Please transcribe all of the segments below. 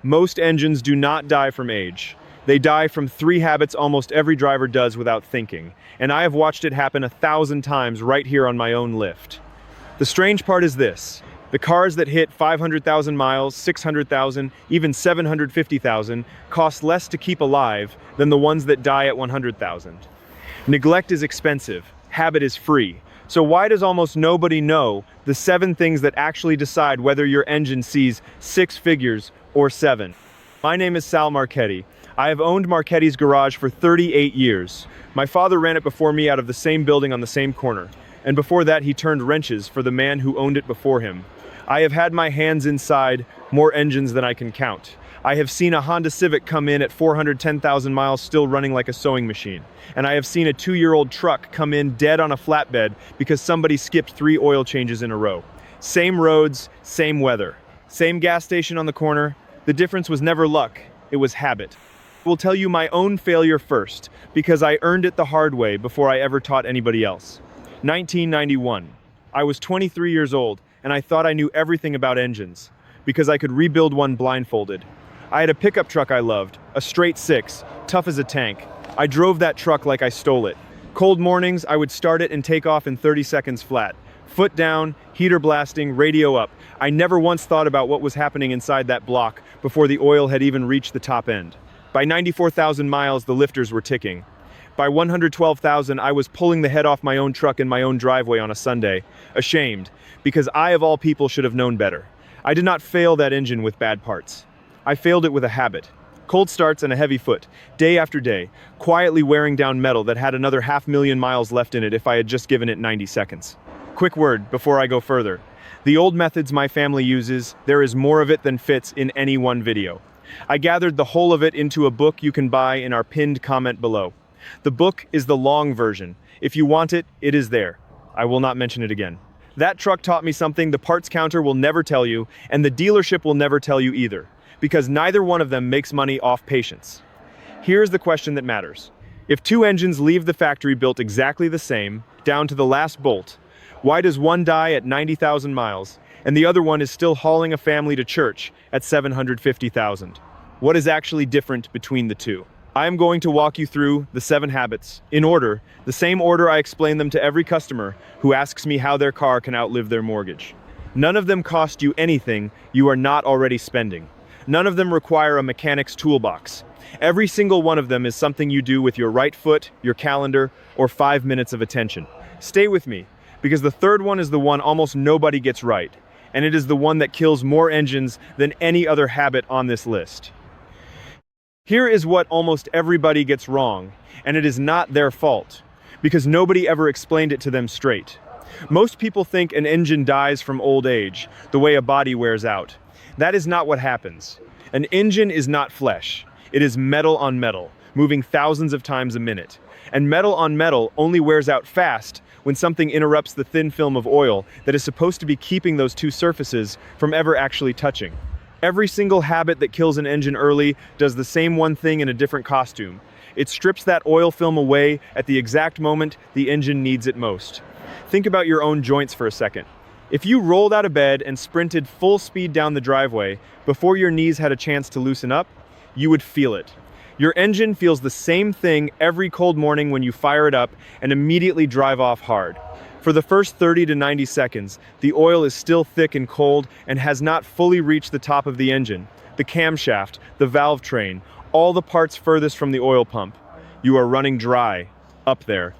Most engines do not die from age. They die from three habits almost every driver does without thinking, and I have watched it happen 1,000 times right here on my own lift. The strange part is this. The cars that hit 500,000 miles, 600,000, even 750,000 cost less to keep alive than the ones that die at 100,000. Neglect is expensive, habit is free. So why does almost nobody know the 7 things that actually decide whether your engine sees 6 figures or 7? My name is Sal Marchetti. I have owned Marchetti's Garage for 38 years. My father ran it before me out of the same building on the same corner. And before that, he turned wrenches for the man who owned it before him. I have had my hands inside more engines than I can count. I have seen a Honda Civic come in at 410,000 miles still running like a sewing machine. And I have seen a 2-year-old truck come in dead on a flatbed because somebody skipped 3 oil changes in a row. Same roads, same weather. Same gas station on the corner. The difference was never luck, it was habit. I will tell you my own failure first, because I earned it the hard way before I ever taught anybody else. 1991. I was 23 years old, and I thought I knew everything about engines, because I could rebuild one blindfolded. I had a pickup truck I loved, a straight 6, tough as a tank. I drove that truck like I stole it. Cold mornings, I would start it and take off in 30 seconds flat. Foot down, heater blasting, radio up. I never once thought about what was happening inside that block before the oil had even reached the top end. By 94,000 miles, the lifters were ticking. By 112,000, I was pulling the head off my own truck in my own driveway on a Sunday, ashamed, because I of all people should have known better. I did not fail that engine with bad parts. I failed it with a habit. Cold starts and a heavy foot, day after day, quietly wearing down metal that had another 500,000 miles left in it if I had just given it 90 seconds. Quick word before I go further. The old methods my family uses, there is more of it than fits in any one video. I gathered the whole of it into a book you can buy in our pinned comment below. The book is the long version. If you want it, it is there. I will not mention it again. That truck taught me something the parts counter will never tell you, and the dealership will never tell you either, because neither one of them makes money off patience. Here's the question that matters. If 2 engines leave the factory built exactly the same, down to the last bolt, why does one die at 90,000 miles, and the other one is still hauling a family to church at 750,000? What is actually different between the two? I am going to walk you through the 7 habits, in order, the same order I explain them to every customer who asks me how their car can outlive their mortgage. None of them cost you anything you are not already spending. None of them require a mechanic's toolbox. Every single one of them is something you do with your right foot, your calendar, or 5 minutes of attention. Stay with me, because the third one is the one almost nobody gets right, and it is the one that kills more engines than any other habit on this list. Here is what almost everybody gets wrong, and it is not their fault, because nobody ever explained it to them straight. Most people think an engine dies from old age, the way a body wears out. That is not what happens. An engine is not flesh. It is metal on metal, moving thousands of times a minute. And metal on metal only wears out fast when something interrupts the thin film of oil that is supposed to be keeping those two surfaces from ever actually touching. Every single habit that kills an engine early does the same one thing in a different costume. It strips that oil film away at the exact moment the engine needs it most. Think about your own joints for a second. If you rolled out of bed and sprinted full speed down the driveway before your knees had a chance to loosen up, you would feel it. Your engine feels the same thing every cold morning when you fire it up and immediately drive off hard. For the first 30 to 90 seconds, the oil is still thick and cold and has not fully reached the top of the engine, the camshaft, the valve train, all the parts furthest from the oil pump. You are running dry, up there,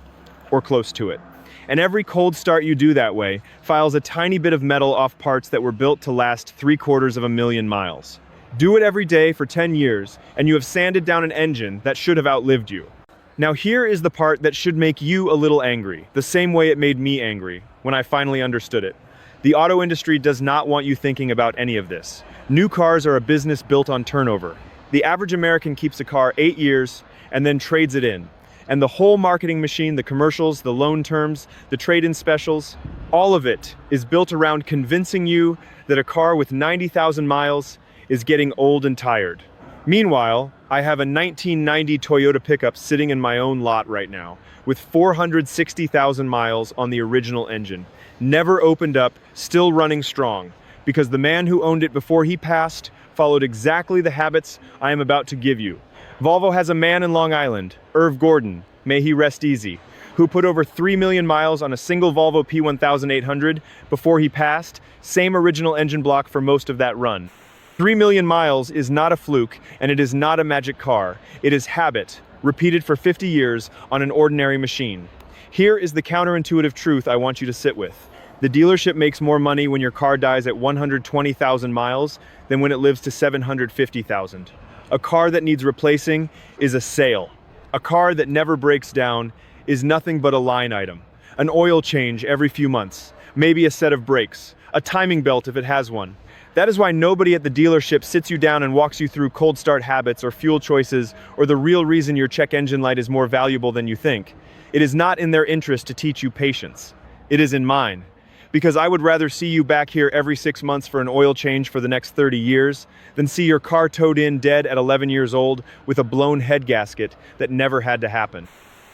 or close to it. And every cold start you do that way files a tiny bit of metal off parts that were built to last 750,000 miles. Do it every day for 10 years, and you have sanded down an engine that should have outlived you. Now here is the part that should make you a little angry, the same way it made me angry when I finally understood it. The auto industry does not want you thinking about any of this. New cars are a business built on turnover. The average American keeps a car 8 years and then trades it in. And the whole marketing machine, the commercials, the loan terms, the trade-in specials, all of it is built around convincing you that a car with 90,000 miles is getting old and tired. Meanwhile, I have a 1990 Toyota pickup sitting in my own lot right now, with 460,000 miles on the original engine. Never opened up, still running strong. because the man who owned it before he passed followed exactly the habits I am about to give you. Volvo has a man in Long Island, Irv Gordon, may he rest easy, who put over 3 million miles on a single Volvo P1800 before he passed, same original engine block for most of that run. 3 million miles is not a fluke, and it is not a magic car. It is habit, repeated for 50 years on an ordinary machine. Here is the counterintuitive truth I want you to sit with. The dealership makes more money when your car dies at 120,000 miles than when it lives to 750,000. A car that needs replacing is a sale. A car that never breaks down is nothing but a line item. An oil change every few months, maybe a set of brakes, a timing belt if it has one. That is why nobody at the dealership sits you down and walks you through cold start habits or fuel choices or the real reason your check engine light is more valuable than you think. It is not in their interest to teach you patience. It is in mine. Because I would rather see you back here every 6 months for an oil change for the next 30 years than see your car towed in dead at 11 years old with a blown head gasket that never had to happen.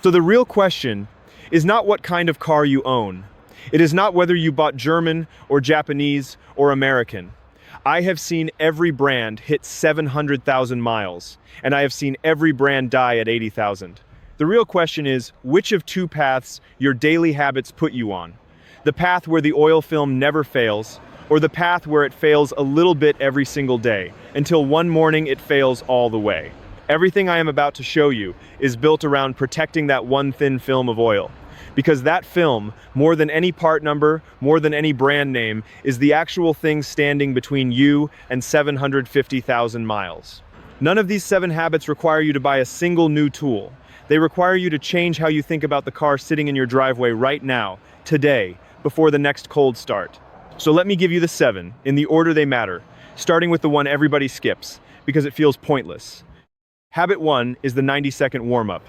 So the real question is not what kind of car you own. It is not whether you bought German or Japanese or American. I have seen every brand hit 700,000 miles, and I have seen every brand die at 80,000. The real question is which of two paths your daily habits put you on. The path where the oil film never fails, or the path where it fails a little bit every single day, until one morning it fails all the way. Everything I am about to show you is built around protecting that one thin film of oil. Because that film, more than any part number, more than any brand name, is the actual thing standing between you and 750,000 miles. None of these 7 habits require you to buy a single new tool. They require you to change how you think about the car sitting in your driveway right now, today, before the next cold start. So let me give you the 7, in the order they matter, starting with the one everybody skips, because it feels pointless. Habit 1 is the 90-second warm-up.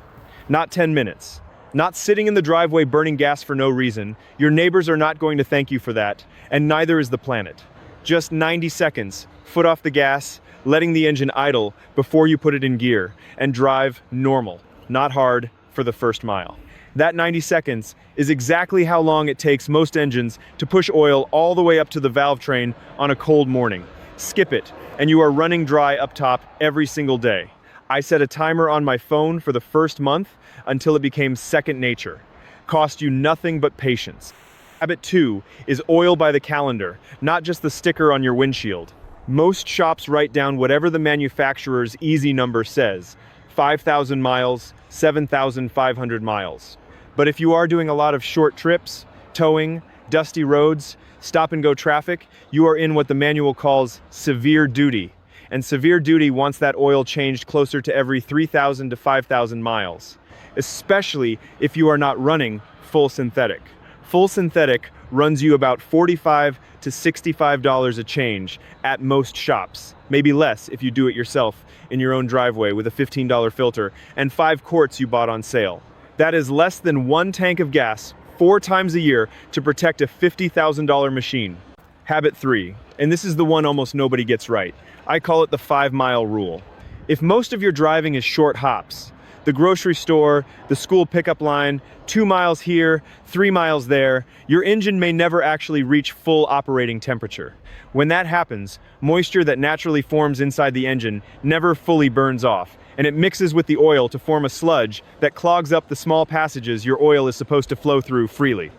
Not 10 minutes. Not sitting in the driveway burning gas for no reason. Your neighbors are not going to thank you for that, and neither is the planet. Just 90 seconds, foot off the gas, letting the engine idle before you put it in gear, and drive normal, not hard, for the first mile. That 90 seconds is exactly how long it takes most engines to push oil all the way up to the valve train on a cold morning. Skip it, and you are running dry up top every single day. I set a timer on my phone for the first month until it became second nature. Cost you nothing but patience. Habit 2 is oil by the calendar, not just the sticker on your windshield. Most shops write down whatever the manufacturer's easy number says, 5,000 miles, 7,500 miles. But if you are doing a lot of short trips, towing, dusty roads, stop-and-go traffic, you are in what the manual calls severe duty. And severe duty wants that oil changed closer to every 3,000 to 5,000 miles. Especially if you are not running full synthetic. Full synthetic runs you about $45 to $65 a change at most shops. Maybe less if you do it yourself in your own driveway with a $15 filter and 5 quarts you bought on sale. That is less than 1 tank of gas 4 times a year to protect a $50,000 machine. Habit 3, and this is the one almost nobody gets right. I call it the 5-mile rule. If most of your driving is short hops, the grocery store, the school pickup line, 2 miles here, 3 miles there, your engine may never actually reach full operating temperature. When that happens, moisture that naturally forms inside the engine never fully burns off, and it mixes with the oil to form a sludge that clogs up the small passages your oil is supposed to flow through freely.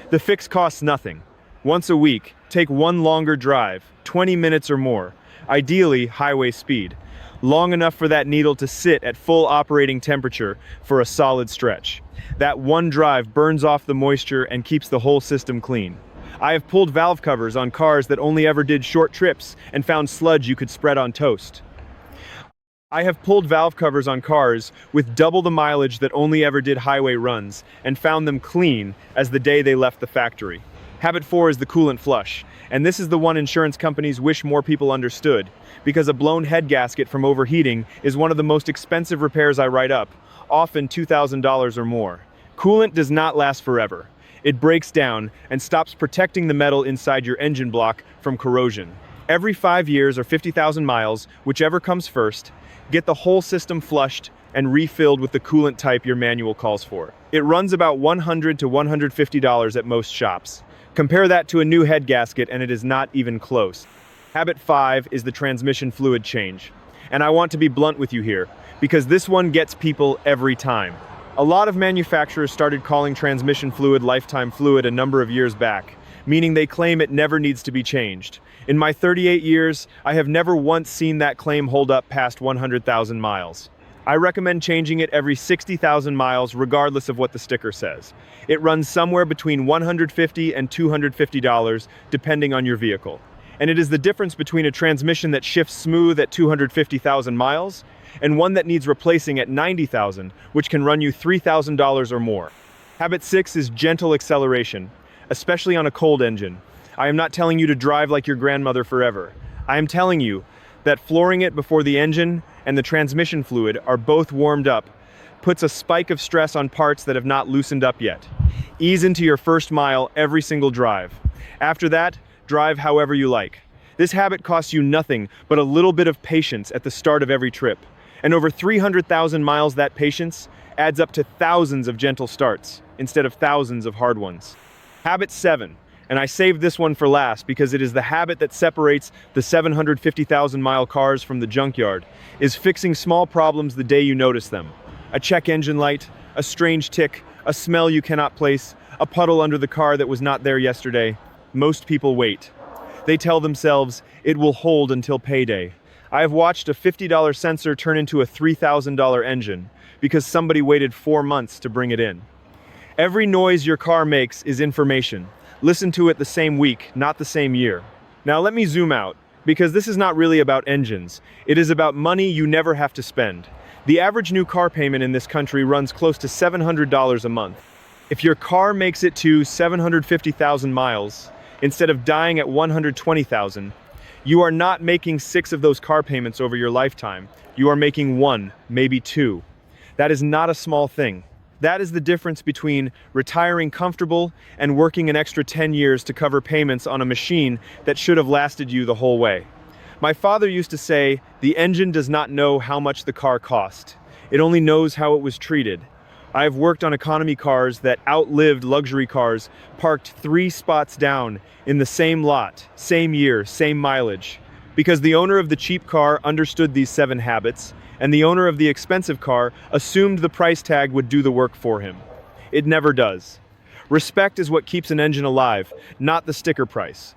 The fix costs nothing. Once a week, take one longer drive, 20 minutes or more, ideally highway speed. Long enough for that needle to sit at full operating temperature for a solid stretch. That one drive burns off the moisture and keeps the whole system clean. I have pulled valve covers on cars that only ever did short trips and found sludge you could spread on toast. I have pulled valve covers on cars with double the mileage that only ever did highway runs and found them clean as the day they left the factory. Habit 4 is the coolant flush, and this is the one insurance companies wish more people understood, because a blown head gasket from overheating is one of the most expensive repairs I write up, often $2,000 or more. Coolant does not last forever. It breaks down and stops protecting the metal inside your engine block from corrosion. Every 5 years or 50,000 miles, whichever comes first, get the whole system flushed and refilled with the coolant type your manual calls for. It runs about $100 to $150 at most shops. Compare that to a new head gasket and it is not even close. Habit 5 is the transmission fluid change. And I want to be blunt with you here, because this one gets people every time. A lot of manufacturers started calling transmission fluid lifetime fluid a number of years back, meaning they claim it never needs to be changed. In my 38 years, I have never once seen that claim hold up past 100,000 miles. I recommend changing it every 60,000 miles regardless of what the sticker says. It runs somewhere between $150 and $250 depending on your vehicle. And it is the difference between a transmission that shifts smooth at 250,000 miles and one that needs replacing at 90,000, which can run you $3,000 or more. Habit 6 is gentle acceleration, especially on a cold engine. I am not telling you to drive like your grandmother forever. I am telling you that flooring it before the engine and the transmission fluid are both warmed up puts a spike of stress on parts that have not loosened up yet. Ease into your first mile every single drive. After that, drive however you like. This habit costs you nothing but a little bit of patience at the start of every trip. And over 300,000 miles, that patience adds up to thousands of gentle starts instead of thousands of hard ones. Habit 7, and I saved this one for last because it is the habit that separates the 750,000 mile cars from the junkyard, is fixing small problems the day you notice them. A check engine light, a strange tick, a smell you cannot place, a puddle under the car that was not there yesterday. Most people wait. They tell themselves it will hold until payday. I have watched a $50 sensor turn into a $3,000 engine because somebody waited 4 months to bring it in. Every noise your car makes is information. Listen to it the same week, not the same year. Now let me zoom out, because this is not really about engines. It is about money you never have to spend. The average new car payment in this country runs close to $700 a month. If your car makes it to 750,000 miles, instead of dying at 120,000, you are not making 6 of those car payments over your lifetime. You are making 1, maybe 2. That is not a small thing. That is the difference between retiring comfortable and working an extra 10 years to cover payments on a machine that should have lasted you the whole way. My father used to say, the engine does not know how much the car cost. It only knows how it was treated. I have worked on economy cars that outlived luxury cars parked 3 spots down in the same lot, same year, same mileage. Because the owner of the cheap car understood these 7 habits, and the owner of the expensive car assumed the price tag would do the work for him. It never does. Respect is what keeps an engine alive, not the sticker price.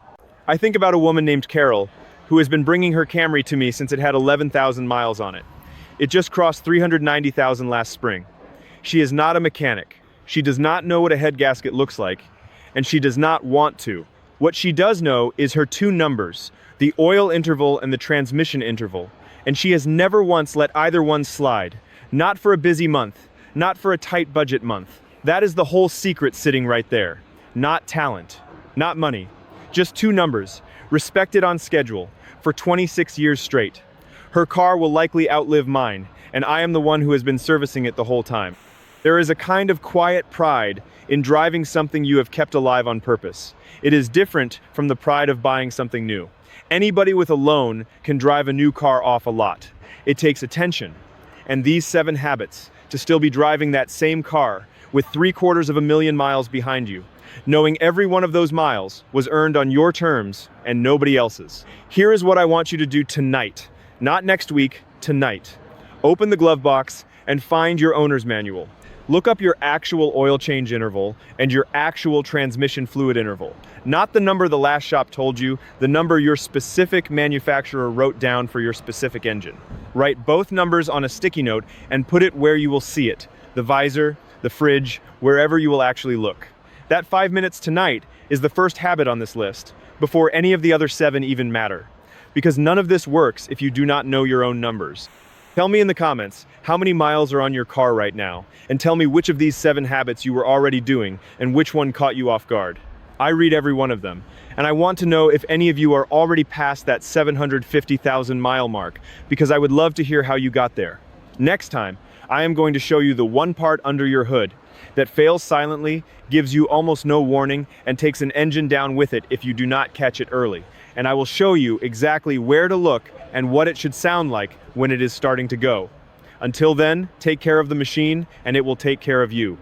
I think about a woman named Carol, who has been bringing her Camry to me since it had 11,000 miles on it. It just crossed 390,000 last spring. She is not a mechanic. She does not know what a head gasket looks like, and she does not want to. What she does know is her 2 numbers, the oil interval and the transmission interval, and she has never once let either one slide. Not for a busy month, not for a tight budget month. That is the whole secret sitting right there. Not talent, not money, just 2 numbers, respected on schedule, for 26 years straight. Her car will likely outlive mine, and I am the one who has been servicing it the whole time. There is a kind of quiet pride in driving something you have kept alive on purpose. It is different from the pride of buying something new. Anybody with a loan can drive a new car off a lot. It takes attention. And these 7 habits, to still be driving that same car with 750,000 miles behind you, knowing every one of those miles was earned on your terms and nobody else's. Here is what I want you to do tonight, not next week, tonight. Open the glove box and find your owner's manual. Look up your actual oil change interval and your actual transmission fluid interval. Not the number the last shop told you, the number your specific manufacturer wrote down for your specific engine. Write both numbers on a sticky note and put it where you will see it, the visor, the fridge, wherever you will actually look. That 5 minutes tonight is the first habit on this list, before any of the other 7 even matter. Because none of this works if you do not know your own numbers. Tell me in the comments how many miles are on your car right now, and tell me which of these 7 habits you were already doing and which one caught you off guard. I read every one of them, and I want to know if any of you are already past that 750,000 mile mark, because I would love to hear how you got there. Next time, I am going to show you the one part under your hood that fails silently, gives you almost no warning, and takes an engine down with it if you do not catch it early. And I will show you exactly where to look and what it should sound like when it is starting to go. Until then, take care of the machine, and it will take care of you.